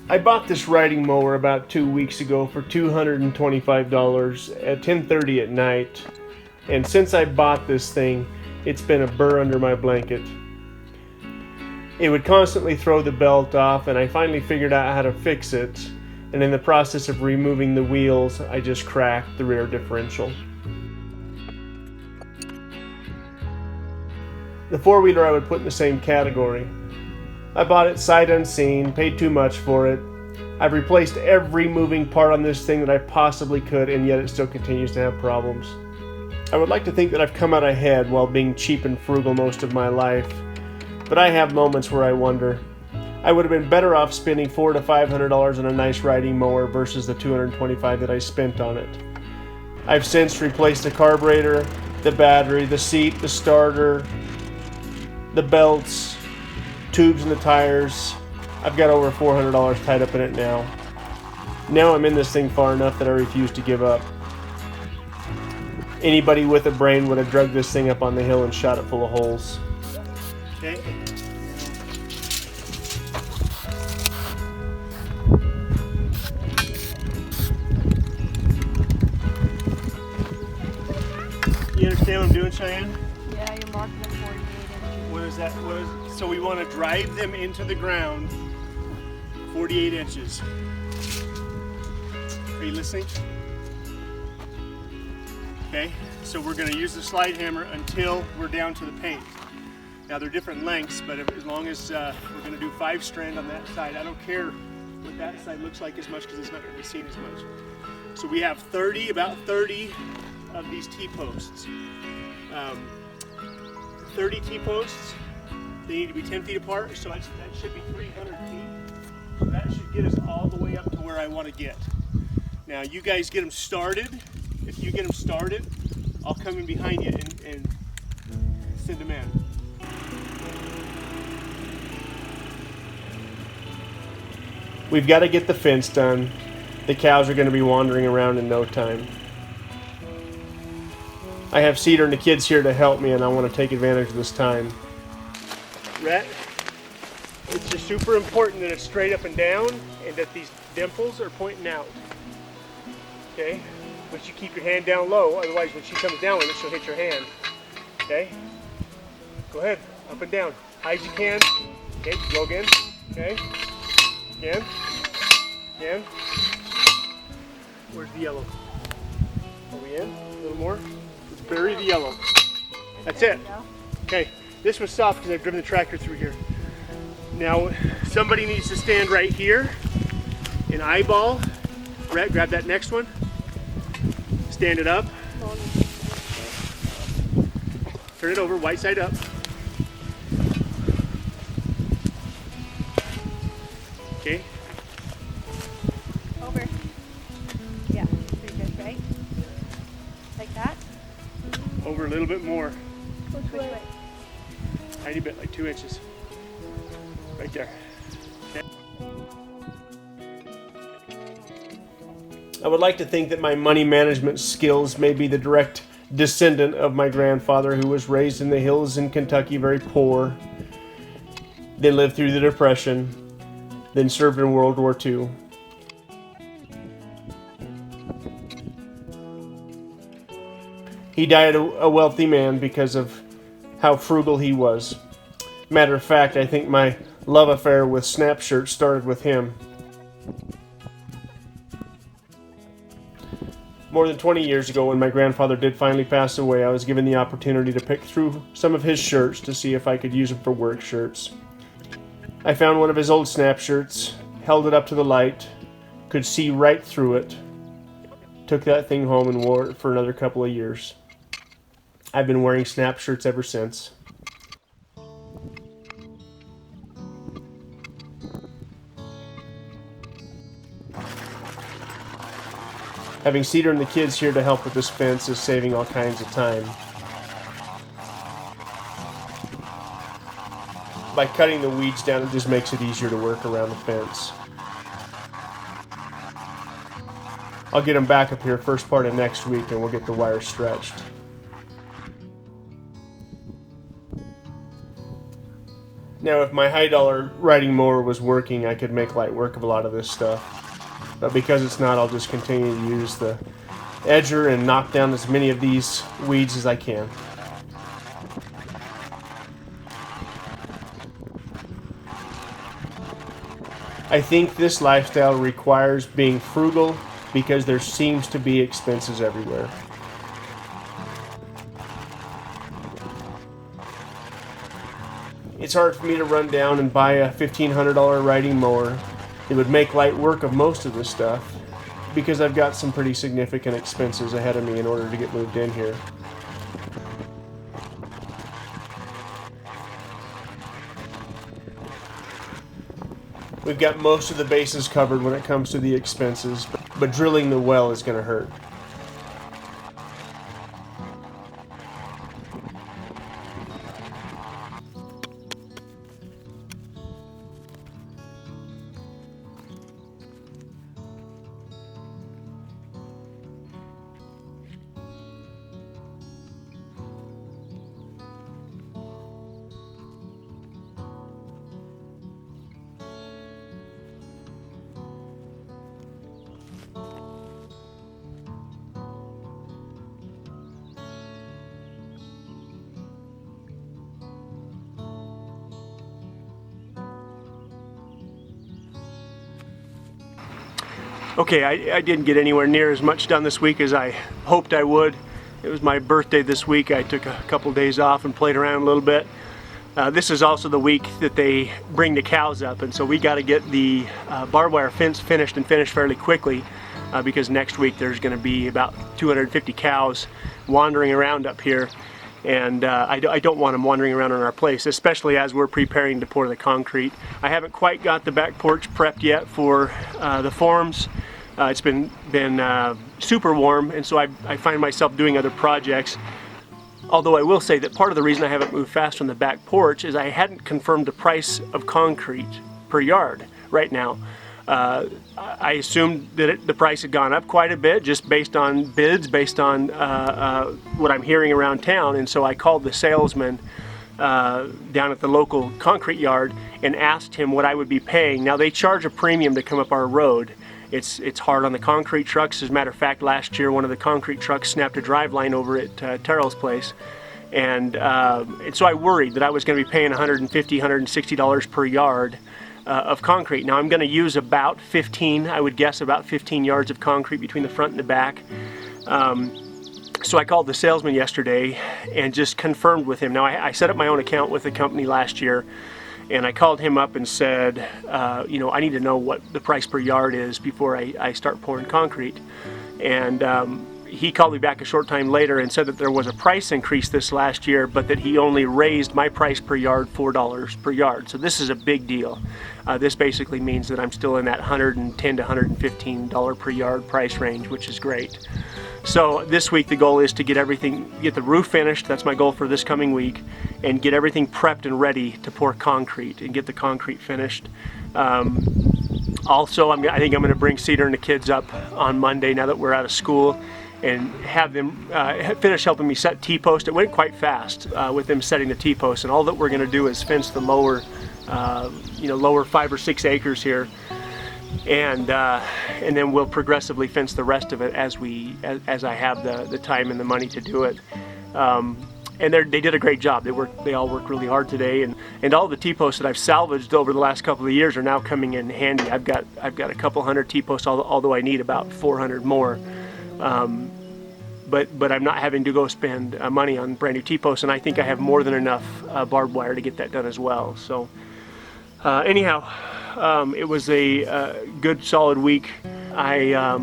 I bought this riding mower about 2 weeks ago for $225 at 10:30 at night, and since I bought this thing, it's been a burr under my blanket. It would constantly throw the belt off, and I finally figured out how to fix it, and in the process of removing the wheels, I just cracked the rear differential. The four-wheeler I would put in the same category. I bought it sight unseen, paid too much for it. I've replaced every moving part on this thing that I possibly could, and yet it still continues to have problems. I would like to think that I've come out ahead while being cheap and frugal most of my life, but I have moments where I wonder. I would have been better off spending $400 to $500 on a nice riding mower versus the $225 that I spent on it. I've since replaced the carburetor, the battery, the seat, the starter, the belts, tubes in the tires. I've got over $400 tied up in it now. Now I'm in this thing far enough that I refuse to give up. Anybody with a brain would have drugged this thing up on the hill and shot it full of holes. Okay. You understand what I'm doing, Cheyenne? Yeah, you're marking them 48 inches. What is that? So we want to drive them into the ground 48 inches. Are you listening? Okay, so we're going to use the slide hammer until we're down to the paint. Now they're different lengths, but as long as we're going to do 5 strand on that side, I don't care what that side looks like as much because it's not going to be seen as much. So we have about 30 of these T-posts. 30 T-posts, they need to be 10 feet apart, so that should be 300 feet. So that should get us all the way up to where I want to get. Now you guys get them started. If you get them started, I'll come in behind you and send them in. We've got to get the fence done. The cows are going to be wandering around in no time. I have Cedar and the kids here to help me, and I want to take advantage of this time. Rhett, it's just super important that it's straight up and down and that these dimples are pointing out. Okay? But you keep your hand down low, otherwise when she comes down with it, she'll hit your hand. Okay? Go ahead, up and down. High as you can. Okay, go again. Okay? Again. Again. Where's the yellow? Are we in? A little more? Bury the yellow. That's it. Okay, this was soft because I've driven the tractor through here. Now, somebody needs to stand right here and eyeball. Rhett, grab that next one. Stand it up. Turn it over, white side up. Okay. Over. Yeah, pretty good, right? Like that? Over a little bit more. Which way? Tiny bit, like 2 inches. Right there. Okay. I would like to think that my money management skills may be the direct descendant of my grandfather, who was raised in the hills in Kentucky, very poor, then lived through the Depression, then served in World War II. He died a wealthy man because of how frugal he was. Matter of fact, I think my love affair with snap shirts started with him. More than 20 years ago, when my grandfather did finally pass away, I was given the opportunity to pick through some of his shirts to see if I could use them for work shirts. I found one of his old snap shirts, held it up to the light, could see right through it, took that thing home and wore it for another couple of years. I've been wearing snap shirts ever since. Having Cedar and the kids here to help with this fence is saving all kinds of time. By cutting the weeds down, it just makes it easier to work around the fence. I'll get them back up here first part of next week and we'll get the wire stretched. Now, if my high dollar riding mower was working, I could make light work of a lot of this stuff. But because it's not, I'll just continue to use the edger and knock down as many of these weeds as I can. I think this lifestyle requires being frugal because there seems to be expenses everywhere. It's hard for me to run down and buy a $1,500 riding mower. It would make light work of most of this stuff because I've got some pretty significant expenses ahead of me in order to get moved in here. We've got most of the bases covered when it comes to the expenses, but drilling the well is going to hurt. Okay, I didn't get anywhere near as much done this week as I hoped I would. It was my birthday this week. I took a couple days off and played around a little bit. This is also the week that they bring the cows up, and so we got to get the barbed wire fence finished fairly quickly because next week there's going to be about 250 cows wandering around up here, and I don't want them wandering around on our place, especially as we're preparing to pour the concrete. I haven't quite got the back porch prepped yet for the forms. It's been super warm, and so I find myself doing other projects. Although I will say that part of the reason I haven't moved fast on the back porch is I hadn't confirmed the price of concrete per yard right now. I assumed that the price had gone up quite a bit just based on bids, based on what I'm hearing around town, and so I called the salesman down at the local concrete yard and asked him what I would be paying. Now they charge a premium to come up our road. It's hard on the concrete trucks. As a matter of fact, last year one of the concrete trucks snapped a drive line over at Terrell's place, and so I worried that I was going to be paying $150, $160 per yard of concrete. Now I'm going to use about 15, I would guess about 15 yards of concrete between the front and the back. So I called the salesman yesterday and just confirmed with him. Now I set up my own account with the company last year, and I called him up and said, I need to know what the price per yard is before I start pouring concrete. And he called me back a short time later and said that there was a price increase this last year, but that he only raised my price per yard $4 per yard. So this is a big deal. This basically means that I'm still in that $110 to $115 per yard price range, which is great. So this week the goal is to get the roof finished. That's my goal for this coming week, and get everything prepped and ready to pour concrete and get the concrete finished. Also, I think I'm going to bring Cedar and the kids up on Monday now that we're out of school, and have them finish helping me set T-post. It went quite fast with them setting the T-post, and all that we're going to do is fence the lower 5 or 6 acres here, and then we'll progressively fence the rest of it as I have the time and the money to do it. And they did a great job. They all worked really hard today, and all the T-posts that I've salvaged over the last couple of years are now coming in handy. I've got a couple hundred T-posts, although I need about 400 more. But I'm not having to go spend money on brand new T-posts, and I think I have more than enough barbed wire to get that done as well. So anyhow, it was a good solid week. I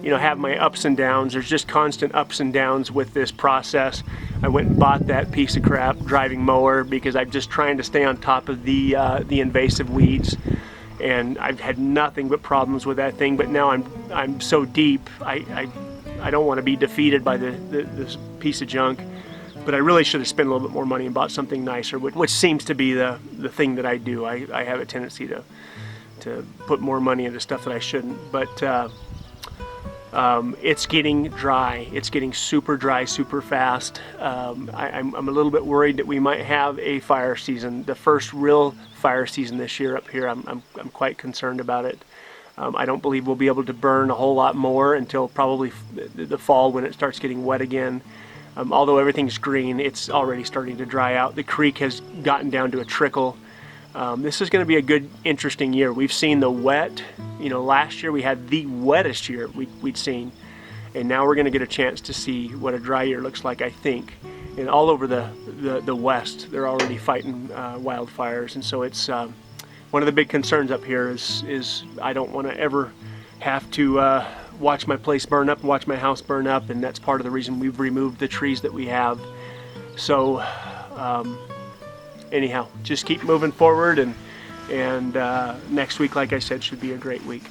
have my ups and downs. There's just constant ups and downs with this process. I went and bought that piece of crap driving mower because I'm just trying to stay on top of the invasive weeds, and I've had nothing but problems with that thing. But now I'm so deep, I don't want to be defeated by this piece of junk. But I really should have spent a little bit more money and bought something nicer, which seems to be the thing that I do. I have a tendency to put more money into stuff that I shouldn't. But It's getting dry. It's getting super dry, super fast. I'm a little bit worried that we might have a fire season, the first real fire season this year up here. I'm quite concerned about it. I don't believe we'll be able to burn a whole lot more until probably the fall when it starts getting wet again. Although everything's green, it's already starting to dry out. The creek has gotten down to a trickle. This is going to be a good, interesting year. We've seen the wet, last year we had the wettest year we'd seen. And now we're going to get a chance to see what a dry year looks like, I think. And all over the west, they're already fighting wildfires. And so it's one of the big concerns up here is I don't want to ever have to watch my place burn up and watch my house burn up. And that's part of the reason we've removed the trees that we have. So anyhow, just keep moving forward, and next week, like I said, should be a great week.